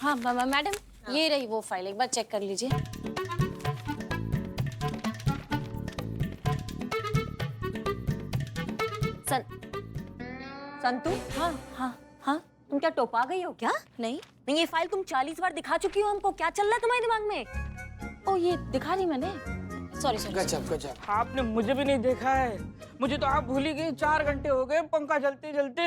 हाँ मैडम, ये रही वो फाइल, एक बार चेक कर लीजिए। संतू, हाँ हाँ हाँ। तुम क्या टोपा गई हो क्या? नहीं। नहीं, ये फाइल तुम 40 बार दिखा चुकी हो हमको। क्या चल रहा है तुम्हारे दिमाग में? ओ ये दिखा दी मैंने, सॉरी सॉरी। गजब गजब। आपने मुझे भी नहीं देखा है। मुझे तो आप भूल ही गई। 4 घंटे हो गए पंखा जलते जलते।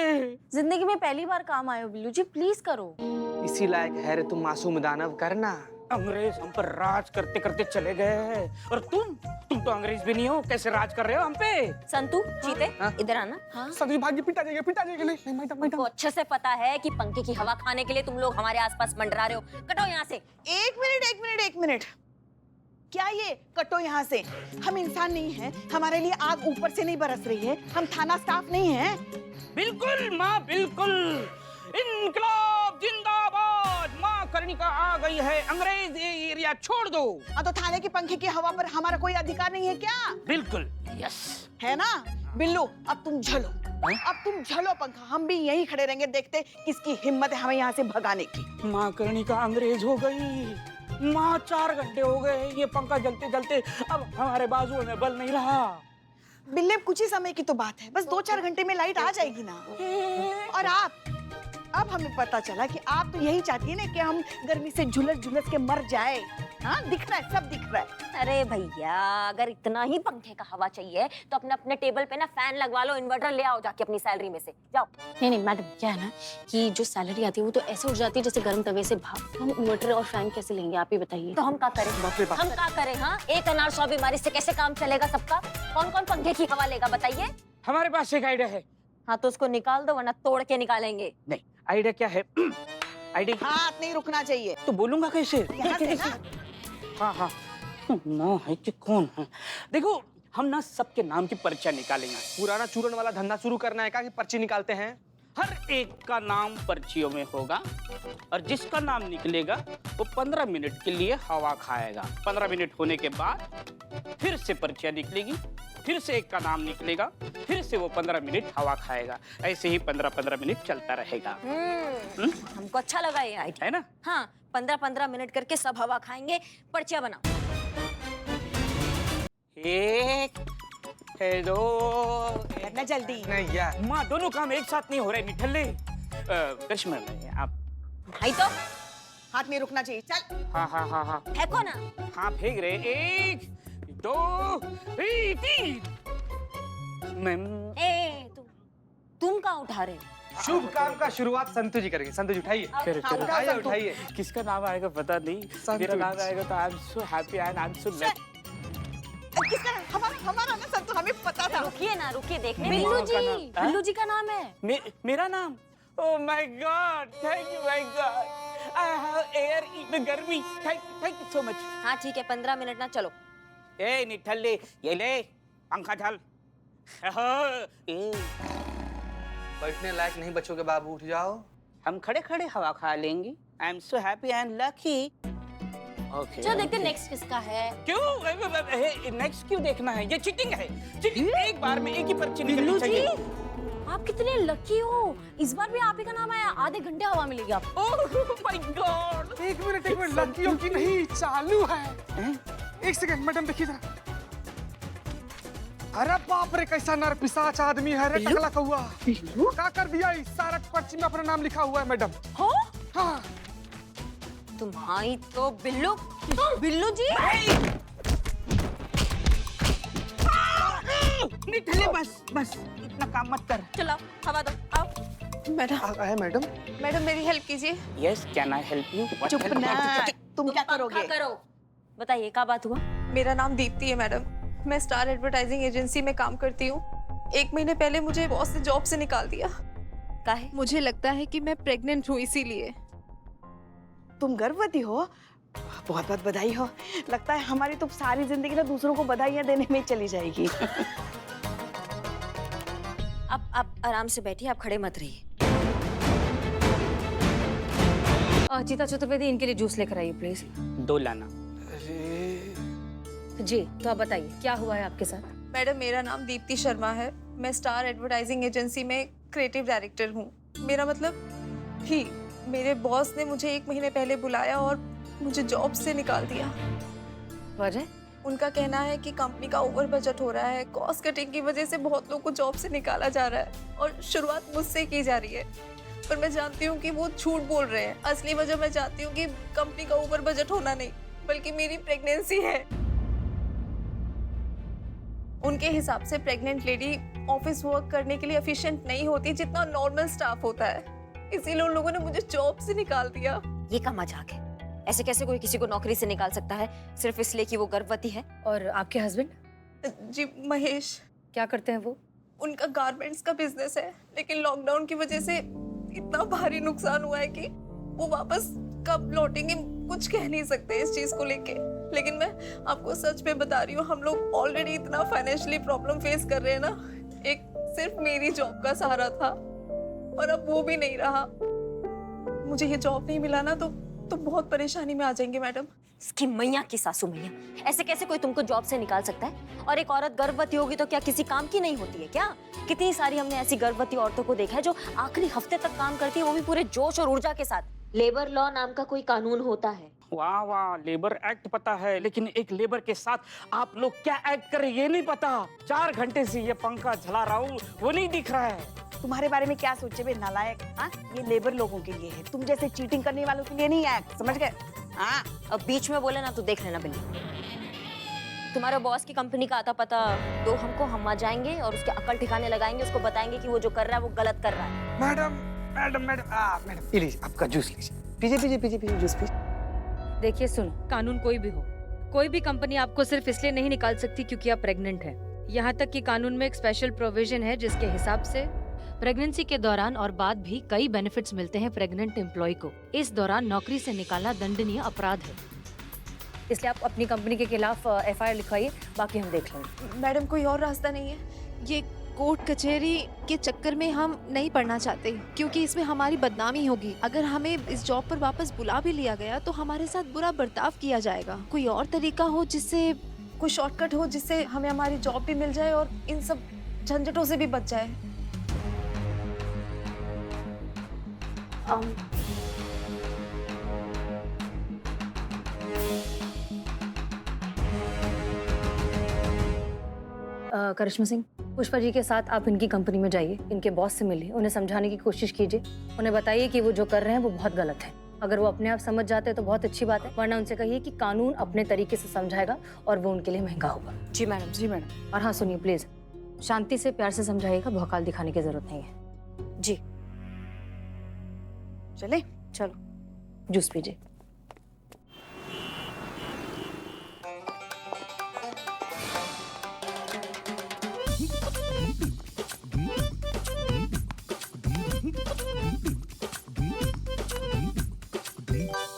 जिंदगी में पहली बार काम आए हो बिल्लू जी, प्लीज करो। इसी लायक है रे तुम मासूम दानव, करना। अंग्रेज हम पर राज करते करते चले गए और तुम तो अंग्रेज भी नहीं हो, कैसे राज कर रहे हो हम पे? संतू, चीते, हाँ? इधर आना। हाँ सभी भाग्य पिटा जाएगा, पिटा जाएगा। नहीं मैडम मैडम। तो अच्छे से पता है कि पंखे की हवा खाने के लिए तुम लोग हमारे आसपास मंडरा रहे हो। कटो यहाँ से। एक मिनट। क्या ये कटो यहाँ से? हम इंसान नहीं हैं, हमारे लिए आग ऊपर से नहीं बरस रही है, हम थाना स्टाफ नहीं हैं। बिल्कुल माँ, बिल्कुल। इनकलाब जिंदाबाद। माँ कर्णिका आ गई है। अंग्रेज ये एरिया छोड़ दो। तो थाने के पंखे की हवा पर हमारा कोई अधिकार नहीं है क्या? बिल्कुल, यस। है ना? बिल्लू, अब तुम झलो पंखा। हम भी यहीं खड़े रहेंगे, देखते किसकी हिम्मत है हमें यहाँ से भगाने की। माँ कर्णिका अंग्रेज हो गई। माँ 4 घंटे हो गए ये पंखा जलते जलते, अब हमारे बाजुओं में बल नहीं रहा। बिल्ले, कुछ ही समय की तो बात है, बस 2-4 घंटे में लाइट आ जाएगी ना। और अब हमें पता चला कि आप तो यही चाहती है ना कि हम गर्मी से झुलस के मर जाए। हाँ, दिख रहा है, सब दिख रहा है। अरे भैया, अगर इतना ही पंखे का हवा चाहिए तो अपने अपने टेबल पे ना फैन लगवा लो, इन्वर्टर ले आओ जाके अपनी सैलरी में से। जाओ। नहीं मैडम, क्या है ना कि जो सैलरी आती है वो तो ऐसे उठ जाती है जैसे गर्म तवे से भाप। तो हम इन्वर्टर और फैन कैसे लेंगे, आप ही बताइए। तो हम क्या करें? हम क्या करें? हाँ, एक अनार 100 बीमारी से कैसे काम चलेगा सबका? कौन कौन पंखे की हवा लेगा बताइए? हमारे पास एक आइडिया है। हाँ, तो उसको निकाल दो वरना तोड़ के निकालेंगे। नहीं, आइडिया क्या है? आइडिया हाथ नहीं रुकना चाहिए। तो बोलूंगा कैसे? यहाँ से ना। हाँ ना है कि कौन है? देखो, हम ना सबके नाम की पर्चा निकालेंगे। पुराना चूरन वाला धंधा शुरू करना है क्या कि पर्ची निकालते हैं? हर एक का नाम पर्चियों में होगा और जिसका नाम निकलेगा वो 15 मिनट के लिए हवा खाएगा। 15 मिनट होने के बाद फिर से पर्चियां निकलेगी, फिर से एक का नाम निकलेगा, फिर से वो 15 मिनट हवा खाएगा। ऐसे ही 15-15 मिनट चलता रहेगा। हमको अच्छा लगा ये आइडिया, है ना? हाँ, 15-15 मिनट करके सब हवा खाएंगे। पर्चियां बनाओ। 1 दो। करना जल्दी। नहीं यार, माँ, दोनों काम एक साथ नहीं हो रहे निठल्ले। करिश्मा में आप। भाई तो हाथ नहीं रुकना चाहिए। चल। हाँ। फेंको ना। हाँ, फेंक रहे। 1 2 3। तुम कहाँ उठा रहे हो? शुभ काम का शुरुआत संतु जी करेंगे। संतु जी उठाइए, उठाइए उठाइए। किसका नाम आएगा पता नहीं। मेरा नाम आएगा तो I am so happy and I am so lucky. किसका? हमारा ना संतु, हमें पता था। रुकिए ना, रुकिए, देखने बिल्लू दीजिए। जी, हाँ? बिल्लू जी का नाम है। मेरा नाम? Oh my God, thank you my God. I have air in गर्मी। Thank you so much. हाँ ठीक है, 15 मिनट ना, चलो। ए निठल्ले, ये ले पंखा चल। बैठने लायक नहीं बच्चों के बाबू, उठ जाओ। हम खड़े खड़े हवा खा लेंगे। I am so happy and lucky. Okay, चलो देखते नेक्स्ट किसका है। क्यों नेक्स्ट क्यों देखना है? ये चीटिंग है। चीटिंग। एक बार में एक ही पर्ची निकलनी बिल्लू जी, चाहिए। आप कितने लकी हो, इस बार भी आप ही का नाम आया। आधे घंटे हवा मिलेगी आपको। ओह माय गॉड। एक मिनट लकी हो कि नहीं, चालू है। एक सेकंड मैडम, देखिए जरा। अरे बाप रे, कैसा नर पिशाच आदमी है रे, टकला कौआ। क्या कर दिया? इस सारा पर्ची में अपना नाम लिखा हुआ है मैडम। हो हाँ। तुम्हारी तो बिल्लू जी। निठल्ले, बस इतना काम मत कर। चलो हवा दो, आओ। मैडम मैडम मेरी हेल्प कीजिए। Yes, can I help you? चुप ना। तुम क्या करोगे? करो। बताइए क्या बात हुआ? मेरा नाम दीप्ति है मैडम, मैं स्टार एडवर्टाइजिंग एजेंसी में काम करती हूँ। 1 महीने पहले मुझे बॉस ने जॉब से निकाल दिया। काहे? मुझे लगता है कि मैं प्रेग्नेंट हूँ, इसीलिए। तुम गर्भवती हो? बहुत बहुत बधाई हो। लगता है हमारी तो सारी जिंदगी ना दूसरों को बधाइयाँ देने में चली जाएगी। आप आराम से बैठिए, आप खड़े मत रहिए। चीता चतुर्वेदी, इनके लिए जूस लेकर आइए प्लीज। 2 लाना। जी, तो आप बताइए क्या हुआ है आपके साथ। मैडम मेरा नाम दीप्ति शर्मा है, मैं स्टार एडवर्टाइजिंग एजेंसी में क्रिएटिव डायरेक्टर हूँ। मेरा मतलब ही मेरे बॉस ने मुझे 1 महीने पहले बुलाया और मुझे जॉब से निकाल दिया। वजह? उनका कहना है कि कंपनी का ओवर बजट हो रहा है, कॉस्ट कटिंग की वजह से बहुत लोगों को जॉब से निकाला जा रहा है और शुरुआत मुझसे की जा रही है। पर मैं जानती हूँ कि वो झूठ बोल रहे हैं। असली वजह मैं जानती हूँ कि कंपनी का ओवर बजट होना नहीं, बल्कि मेरी प्रेगनेंसी है। उनके हिसाब से प्रेग्नेंट लेडी ऑफिस वर्क करने के लिए एफिशिएंट नहीं होती जितना नॉर्मल स्टाफ होता है, इसीलिए उन लोगों ने मुझे जॉब से निकाल दिया। ये का मजाक है? ऐसे कैसे कोई किसी को नौकरी से निकाल सकता है सिर्फ इसलिए कि वो गर्भवती है? और आपके हस्बैंड जी महेश, क्या करते हैं वो? उनका गारमेंट्स का बिजनेस है, लेकिन लॉकडाउन की वजह से इतना भारी नुकसान हुआ है कि वो वापस कब लौटेंगे कुछ कह नहीं सकते इस चीज को लेके। लेकिन मैं आपको सच में बता रही हूँ, हम लोग ऑलरेडी इतना फाइनेंशियली प्रॉब्लम फेस कर रहे हैं ना। एक सिर्फ मेरी जॉब का सहारा था और अब वो भी नहीं रहा। मुझे ये जॉब नहीं मिला ना तो बहुत परेशानी में आ जाएंगे मैडम। इसकी मैया की सासू मैया, ऐसे कैसे कोई तुमको जॉब से निकाल सकता है? और एक औरत गर्भवती होगी तो क्या किसी काम की नहीं होती है क्या? कितनी सारी हमने ऐसी गर्भवती औरतों को देखा है जो आखिरी हफ्ते तक काम करती है, वो भी पूरे जोश और ऊर्जा के साथ। लेबर लॉ नाम का कोई कानून होता है। वाह वाह, लेबर एक्ट पता है, लेकिन एक लेबर के साथ आप लोग क्या एक्ट कर रहे हैं ये नहीं पता। 4 घंटे से ये पंखा चला रहा हूँ, वो नहीं दिख रहा है। तुम्हारे बारे में क्या सोचे बे नालायक? हाँ, ये लेबर लोगों के लिए है, तुम जैसे चीटिंग करने वालों के लिए नहीं है, समझ गए? हाँ, अब बीच में बोले ना तो देख लेना बिल्ली। तुम्हारे बॉस की कंपनी का आता पता दो हमको, हम आ जाएंगे और उसके अकल ठिकाने लगाएंगे, उसको बताएंगे कि वो जो कर रहा है वो गलत कर रहा है। मैडम मैडम मैडम मैडम ये लीजिए आपका जूस लीजिए। पीजिए जूस पीजिए। देखिए सुनो, कानून कोई भी हो, कोई भी कंपनी आपको सिर्फ इसलिए नहीं निकाल सकती क्योंकि आप प्रेग्नेंट हैं। यहाँ तक कि कानून में एक स्पेशल प्रोविजन है जिसके हिसाब से प्रेगनेंसी के दौरान और बाद भी कई बेनिफिट्स मिलते हैं प्रेग्नेंट एम्प्लॉय को। इस दौरान नौकरी से निकालना दंडनीय अपराध है, इसलिए आप अपनी कंपनी के खिलाफ FIR लिखवाइए, बाकी हम देख लेंगे। मैडम कोई और रास्ता नहीं है? ये कोर्ट कचहरी के चक्कर में हम नहीं पड़ना चाहते, क्योंकि इसमें हमारी बदनामी होगी। अगर हमें इस जॉब पर वापस बुला भी लिया गया तो हमारे साथ बुरा बर्ताव किया जाएगा। कोई और तरीका हो जिससे, कोई शॉर्टकट हो जिससे हमें हमारी जॉब भी मिल जाए और इन सब झंझटों से भी बच जाए। करिश्मा सिंह, पुष्पा जी के साथ आप इनकी कंपनी में जाइए, इनके बॉस से मिलिए, उन्हें समझाने की कोशिश कीजिए, उन्हें बताइए कि वो जो कर रहे हैं वो बहुत गलत है। अगर वो अपने आप समझ जाते हैं तो बहुत अच्छी बात है, वरना उनसे कहिए कि कानून अपने तरीके से समझाएगा और वो उनके लिए महंगा होगा। जी मैडम। जी मैडम। और हाँ सुनिए प्लीज, शांति से प्यार से समझाइएगा, भौकाल दिखाने की जरूरत नहीं है। जी चले चलो जूस पीजिए।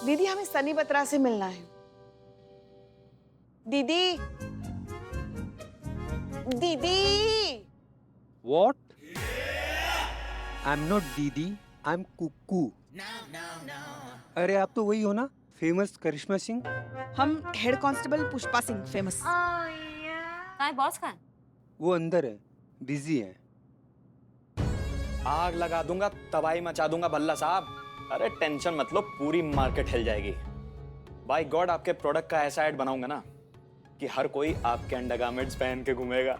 दीदी हमें सनी बत्रा से मिलना है। दीदी दीदी What? I'm not दीदी, I'm कुक्कू। अरे आप तो वही हो ना, फेमस करिश्मा सिंह। हम head constable Pushpa Singh famous. कहाँ है बॉस? कहाँ है? वो अंदर है, बिजी है। आग लगा दूंगा, तबाही मचा दूंगा भल्ला साहब। अरे टेंशन मत लो, पूरी मार्केट हिल जाएगी। बाय गॉड आपके प्रोडक्ट का ऐसा ऐड बनाऊंगा ना कि हर कोई आपके अंडरगारमेंट्स पहन के घूमेगा।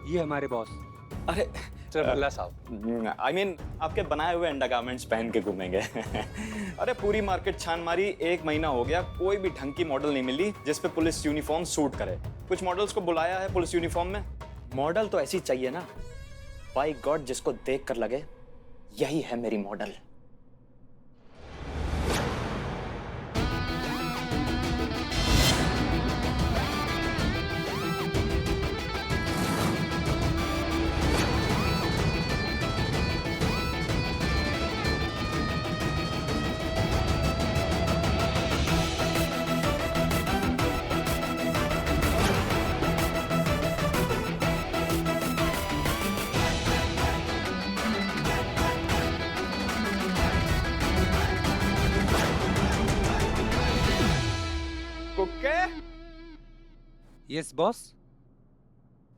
ये हमारे बॉस। अरे भल्ला साहब, I mean, आपके बनाए हुए अंडरगारमेंट्स पहन के घूमेंगे। अरे पूरी मार्केट छान मारी, 1 महीना हो गया, कोई भी ढंग की मॉडल नहीं मिली जिस पे पुलिस यूनिफॉर्म सूट करे। कुछ मॉडल्स को बुलाया है पुलिस यूनिफॉर्म में, मॉडल तो ऐसी चाहिए ना बाय गॉड जिसको देख कर लगे यही है मेरी model. Kukke yes boss.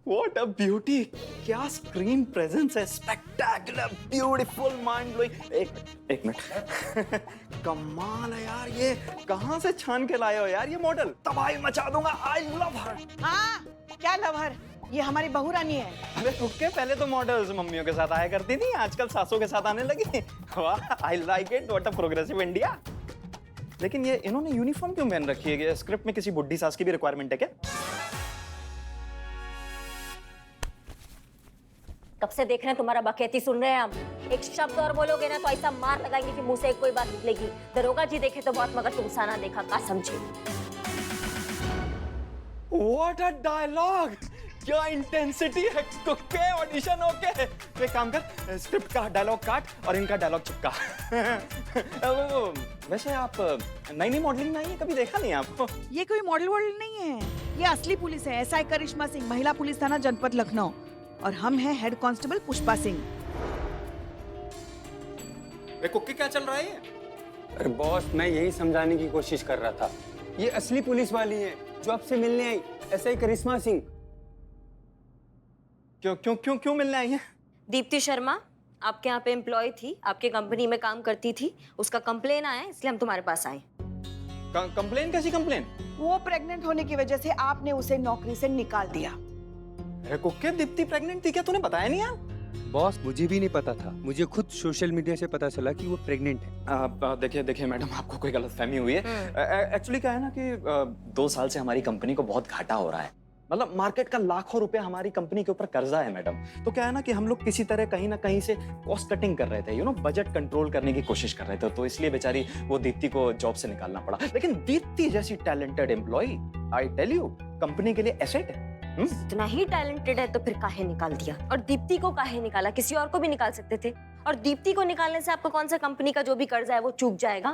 What a beauty! क्या स्क्रीन प्रेजेंस है, स्पेक्टेकुलर, ब्यूटीफुल, माइंड ब्लोइंग। एक मिनट कमाल है यार, ये कहाँ से छान के लाए हो यार ये मॉडल? तबाही मचा दूंगा। आई लव हर। हाँ, क्या लवर? ये हमारी बहू रानी है। अरे रुक के, पहले तो मॉडल्स मम्मियों के साथ आया करती थी, आजकल सासों के साथ आने लगी। वाह, I like it, what a progressive India. लेकिन ये इन्होंने यूनिफॉर्म क्यों पहन रखी है? स्क्रिप्ट में किसी बुड्ढी सास की भी रिक्वायरमेंट है क्या? कब से देख रहे हैं तुम्हारा बकैती सुन रहे हैं हम। एक शब्द और बोलोगे ना तो ऐसा मार लगाएंगे कि मुंह से कोई बात निकलेगी। दरोगा जी देखे तो बहुत, मगर तुम साना देखा का समझे। What a dialogue! क्या इंटेंसिटी है। Okay, audition okay. तो एक काम कर, स्क्रिप्ट का डायलॉग काट और इनका डायलॉग चिपका। वैसे आप नई मॉडलिंग में आई है, कभी देखा नहीं आपको? ये कोई मॉडल वॉडल नहीं है, ये असली पुलिस है। एसआई करिश्मा सिंह, महिला पुलिस थाना जनपद लखनऊ, और हम हैं head constable Pushpa Singh. Cookie क्या चल रहा है? अरे बॉस, मैं यही समझाने की कोशिश कर रहा था। ये असली पुलिस वाली है जो आपसे मिलने आई, एसआई करिश्मा सिंह। क्यों मिलने आई है? दीप्ति शर्मा आपके यहाँ पे एम्प्लॉय थी, आपके कंपनी में काम करती थी, उसका कंप्लेन आया इसलिए हम तुम्हारे पास आए। कंप्लेन? कैसी कंप्लेन? वो प्रेग्नेंट होने की वजह से आपने उसे नौकरी से निकाल दिया। अरे कुक्के, दीप्ति प्रेग्नेंट थी क्या? तूने बताया नहीं यार? बॉस, मुझे भी नहीं पता था, मुझे खुद सोशल मीडिया से पता चला कि वो प्रेग्नेंट है। देखिए मैडम, आपको कोई गलतफहमी हुई है। एक्चुअली क्या है ना कि 2 साल से हमारी कंपनी को बहुत घाटा हो रहा है। मतलब मार्केट का लाखों रुपए हमारी कंपनी के ऊपर कर्जा है मैडम। तो क्या है ना कि हम लोग किसी तरह कहीं ना कहीं से कॉस्ट कटिंग कर रहे थे, बजट कंट्रोल करने की कोशिश कर रहे थे। तो इसलिए बेचारी वो दीप्ति को जॉब से निकालना पड़ा। लेकिन दीप्ति जैसी talented employee, I tell you, company के लिए एसेट है। इतना ही टैलेंटेड है तो फिर काहे निकाल दिया? और दीप्ति को काहे निकाला? किसी और को भी निकाल सकते थे। और दीप्ति को निकालने से आपको कौन सा कंपनी का जो भी कर्जा है वो चूक जाएगा?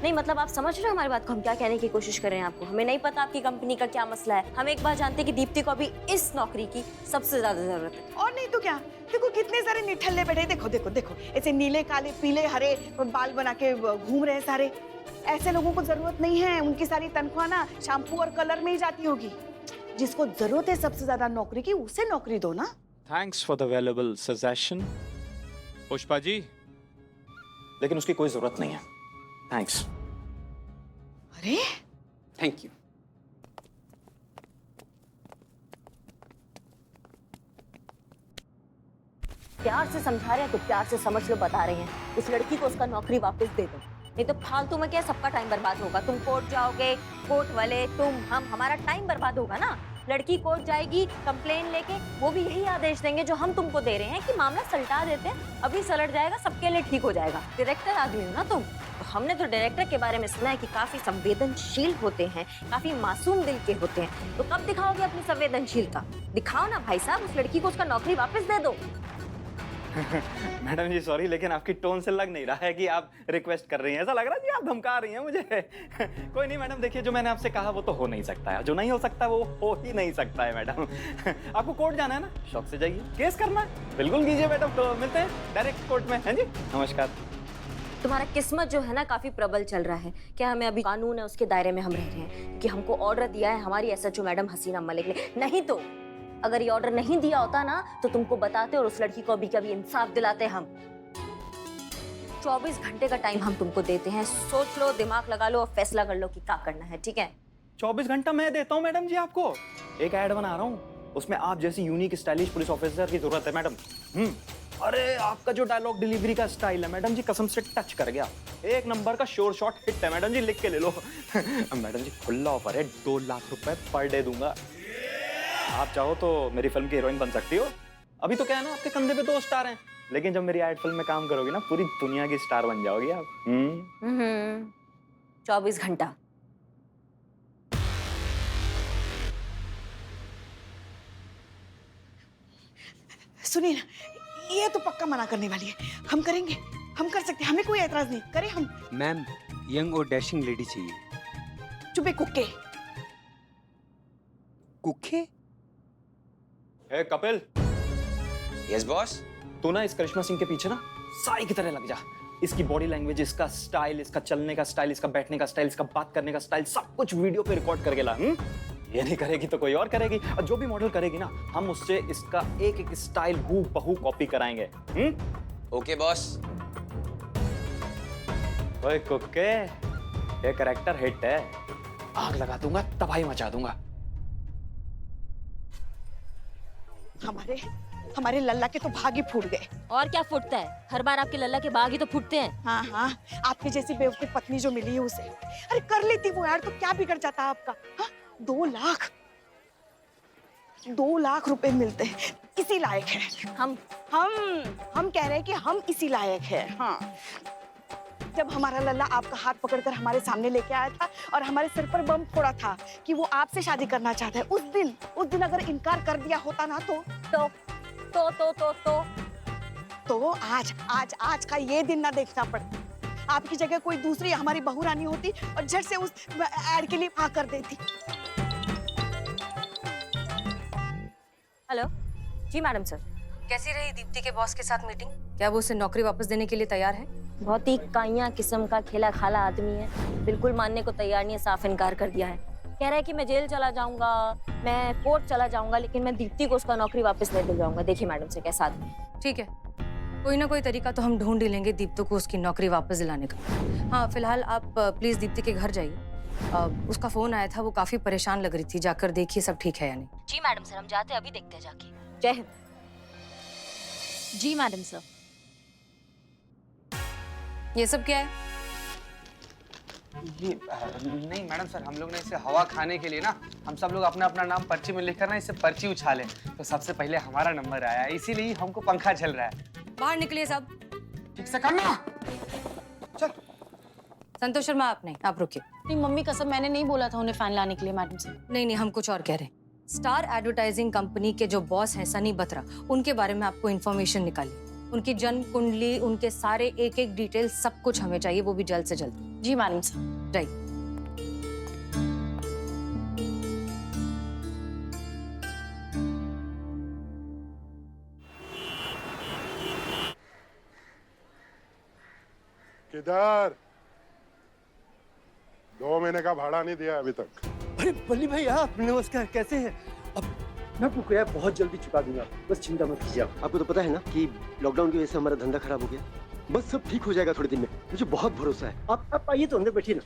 नहीं, मतलब आप समझ रहे हो हमारी बात को? हम क्या कहने की कोशिश कर रहे हैं आपको? हमें नहीं पता आपकी कंपनी का क्या मसला है। हम एक बात जानते हैं कि दीप्ति को अभी इस नौकरी की सबसे ज्यादा जरूरत है। और नहीं तो क्या, देखो कितने सारे निठल्ले बैठे, देखो देखो देखो, ऐसे नीले काले पीले हरे बाल बना के घूम रहे हैं सारे। ऐसे लोगों को जरूरत नहीं है, उनकी सारी तनख्वाह ना शैम्पू और कलर में ही जाती होगी। जिसको जरूरत है सबसे ज्यादा नौकरी की, उसे नौकरी दो ना। Thanks for the valuable suggestion Pushpa ji, लेकिन उसकी कोई जरूरत नहीं है। थैंक्स। अरे थैंक यू। प्यार से समझा रहे हैं तो प्यार से समझ लो, बता रहे हैं उस लड़की को उसका नौकरी वापस दे दो, नहीं तो फालतू में क्या सबका टाइम बर्बाद होगा। तुम कोर्ट जाओगे, कोर्ट वाले, तुम, हम, हमारा टाइम बर्बाद होगा ना। लड़की कोर्ट जाएगी कंप्लेन लेके, वो भी यही आदेश देंगे जो हम तुमको दे रहे हैं कि मामला सलटा देते हैं, अभी सलट जाएगा, सबके लिए ठीक हो जाएगा। डायरेक्टर आदमी हो ना तुम, तो हमने तो डायरेक्टर के बारे में सुना है कि काफी संवेदनशील होते हैं, काफी मासूम दिल के होते हैं। तो कब दिखाओगे अपनी संवेदनशीलता? दिखाओ ना भाई साहब, उस लड़की को उसका नौकरी वापस दे दो। मैडम जी सॉरी, लेकिन आपकी टोन से लग नहीं रहा है कि आप रिक्वेस्ट कर रही हैं। ऐसा लग रहा है कि आप धमका रही हैं मुझे। कोई नहीं मैडम, देखिए जो मैंने आपसे कहा वो तो हो नहीं सकता है, जो नहीं हो सकता वो हो ही नहीं सकता है मैडम। आपको कोर्ट जाना है ना, शौक से जाइए। केस करना है बिल्कुल कीजिए मैडम, तो मिलते हैं डायरेक्ट कोर्ट में। हैं जी, नमस्कार। तुम्हारा किस्मत जो है ना काफी प्रबल चल रहा है। क्या हमें अभी कानून है उसके दायरे में हम रह रहे हैं कि हमको ऑर्डर दिया है हमारी एसएचओ मैडम हसीना मलिक ने, नहीं तो अगर ये ऑर्डर नहीं दिया होता ना तो तुमको बताते और उस लड़की को अभी कभी इंसाफ दिलाते हम। 24 घंटे का टाइम हम तुमको देते हैं, सोच लो, दिमाग लगा लो और फैसला कर लो कि क्या करना है, ठीक है? 24 घंटा मैं देता हूँ मैडम जी आपको। एक ऐड बना रहा हूँ, उसमें आप जैसी यूनिक स्टाइलिश पुलिस ऑफिसर की जरूरत है मैडम। अरे आपका जो डायलॉग डिलीवरी का स्टाइल है मैडम जी, कसम से टच कर गया। एक नंबर का शोर शॉट हिट है मैडम जी, लिख के ले लो। मैडम जी खुला ऑफर है, 2 लाख रुपए पर डे दूंगा। आप चाहो तो मेरी फिल्म की हीरोइन बन सकती हो। अभी तो क्या है ना, आपके कंधे पे 2 स्टार हैं, लेकिन जब मेरी एड फिल्म में काम करोगी ना, पूरी दुनिया की स्टार बन जाओगी आप। 24 घंटा। सुनिए ना, ये तो पक्का मना करने वाली है। हम करेंगे, हम कर सकते हैं, हमें कोई एतराज नहीं, करें हम। मैम, यंग और डैशिंग लेडी चाहिए। चुपे कुक्के। कुखे? ए कपिल। Yes boss. तू ना इस करिश्मा सिंह के पीछे ना साई की तरह लग जा। इसकी बॉडी लैंग्वेज, इसका स्टाइल, इसका चलने का स्टाइल, इसका बैठने का स्टाइल, इसका बात करने का स्टाइल, सब कुछ वीडियो पे रिकॉर्ड करके ला। ये नहीं करेगी तो कोई और करेगी, और जो भी मॉडल करेगी ना, हम उससे इसका एक एक स्टाइल हूबहू कॉपी कराएंगे। Okay boss. ओए कुक्के, ये कैरेक्टर हिट है, आग लगा दूंगा, तबाही मचा दूंगा। हमारे लल्ला के तो भाग ही फूट गए। और क्या फूटता है, हर बार आपके लल्ला के बाग ही तो फूटते हैं। हाँ हाँ, आपकी जैसी बेवकूफ पत्नी जो मिली है उसे, अरे कर लेती वो यार, तो क्या बिगड़ जाता आपका। हाँ, 2 लाख रुपए मिलते हैं, इसी लायक है। हम कह रहे हैं कि हम इसी लायक है। हाँ, जब हमारा लल्ला आपका हाथ पकड़कर हमारे सामने लेके आया था और हमारे सिर पर बम फोड़ा था कि वो आपसे शादी करना चाहता है, उस दिन अगर इनकार कर दिया होता ना तो आज का ये दिन ना देखना पड़ता। आपकी जगह कोई दूसरी हमारी बहू रानी होती और झट से उस एड के लिए हाँ कर देती। हेलो जी मैडम सर। कैसी रही दीप्ति के बॉस के साथ मीटिंग? क्या वो उसे नौकरी वापस देने के लिए तैयार है? बहुत ही काइया किस्म का खेला खाला आदमी है, बिल्कुल मानने को तैयार नहीं है, साफ इनकार कर दिया है। कह रहा है कि मैं जेल चला जाऊंगा, मैं कोर्ट चला जाऊंगा, लेकिन मैं दीप्ति को उसका नौकरी वापस ले जाऊंगा। देखिए मैडम से कैसा आदमी। ठीक है, कोई ना कोई तरीका तो हम ढूंढ ही लेंगे दीप्ति को उसकी नौकरी वापस दिलाने का। हाँ, फिलहाल आप प्लीज दीप्ति के घर जाइए। उसका फोन आया था, वो काफी परेशान लग रही थी, जाकर देखिए सब ठीक है या नहीं। जी मैडम सर, हम जाते हैं, अभी देखते हैं जाके। जय हिंद। जी मैडम सर। ये सब क्या है? ये नहीं मैडम सर, हम लोग ने इसे हवा खाने के लिए ना, हम सब लोग अपना अपना नाम पर्ची में लिखकर ना इसे पर्ची उछाले, तो सबसे पहले हमारा नंबर आया, इसीलिए हमको पंखा झल रहा है। बाहर निकलिए सब। ठीक से करना। चल। संतोष शर्मा, आप नहीं, आप रुकिए। नहीं मम्मी कसम, मैंने नहीं बोला था उन्हें फैन लाने के लिए मैडम से। नहीं, हम कुछ और कह रहे हैं। स्टार एडवर्टाइजिंग कंपनी के जो बॉस हैं सनी बत्रा, उनके बारे में आपको इन्फॉर्मेशन निकाली। उनकी जन्म कुंडली, उनके सारे एक एक डिटेल, सब कुछ हमें चाहिए, वो भी जल्द से जल्द। जी मैडम सर। राइट। किधर? 2 महीने का भाड़ा नहीं दिया अभी तक। अरे बल्ली भाई आप, नमस्कार, कैसे हैं? अब मैं आपको क्या बहुत जल्दी चुका दूंगा, बस चिंता मत कीजिए। आपको तो पता है ना कि लॉकडाउन की वजह से हमारा धंधा खराब हो गया, बस सब ठीक हो जाएगा थोड़े दिन में, मुझे बहुत भरोसा है। आप आइए तो अंदर बैठिए ना।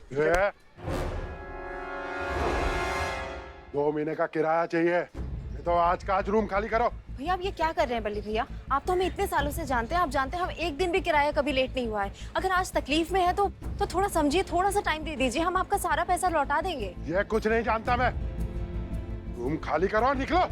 2 महीने का किराया चाहिए, नहीं तो आज का आज रूम खाली करो। भैया आप ये क्या कर रहे हैं बल्ली भैया? आप तो हमें इतने सालों से जानते हैं, आप जानते हैं हम एक दिन भी किराया कभी लेट नहीं हुआ है। अगर आज तकलीफ में है तो थोड़ा समझिए, थोड़ा सा टाइम दे दीजिए, हम आपका सारा पैसा लौटा देंगे। ये कुछ नहीं जानता मैं, रूम खाली करो और निकलो।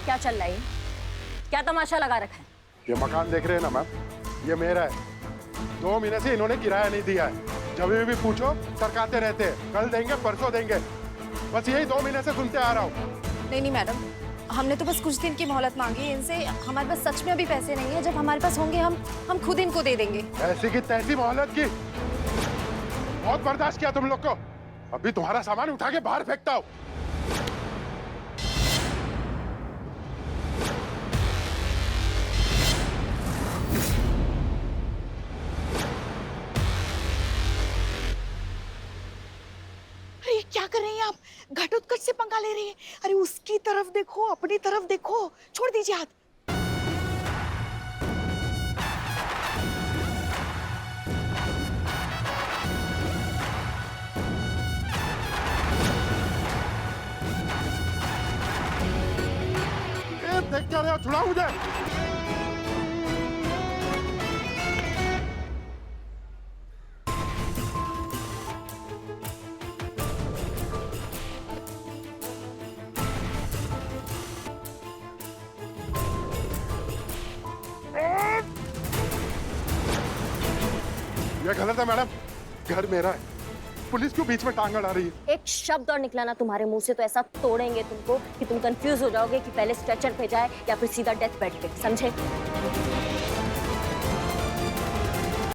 क्या चल रहा है? क्या तमाशा लगा रखा है? ये मकान देख रहे हैं ना मैम, ये मेरा है। 2 महीने से इन्होंने किराया नहीं दिया है, जब भी पूछो सरकाते रहते हैं, कल देंगे परसों देंगे, बस यही 2 महीने से सुनते आ रहा हूँ। नहीं मैडम, हमने तो बस कुछ दिन की मोहलत मांगी है इनसे, हमारे पास सच में अभी पैसे नहीं है, जब हमारे पास होंगे हम खुद इनको दे देंगे। ऐसी की तैसी मोहलत की, बहुत बर्दाश्त किया तुम लोग को, अभी तुम्हारा सामान उठा के बाहर फेंकता हूँ। क्या कर रही हैं आप? घटोत्कच से पंगा ले रही हैं। अरे उसकी तरफ देखो, अपनी तरफ देखो, छोड़ दीजिए हाथ। देख क्या रहे हो, छुड़ाओ मुझे। ये गलत है मैडम, घर मेरा है, पुलिस क्यों बीच में टांग अड़ा रही है? एक शब्द और निकला ना तुम्हारे मुंह से तो ऐसा तोड़ेंगे तुमको कि तुम कंफ्यूज हो जाओगे कि पहले स्ट्रेचर पे जाए या फिर सीधा डेथ बेड पे, समझे?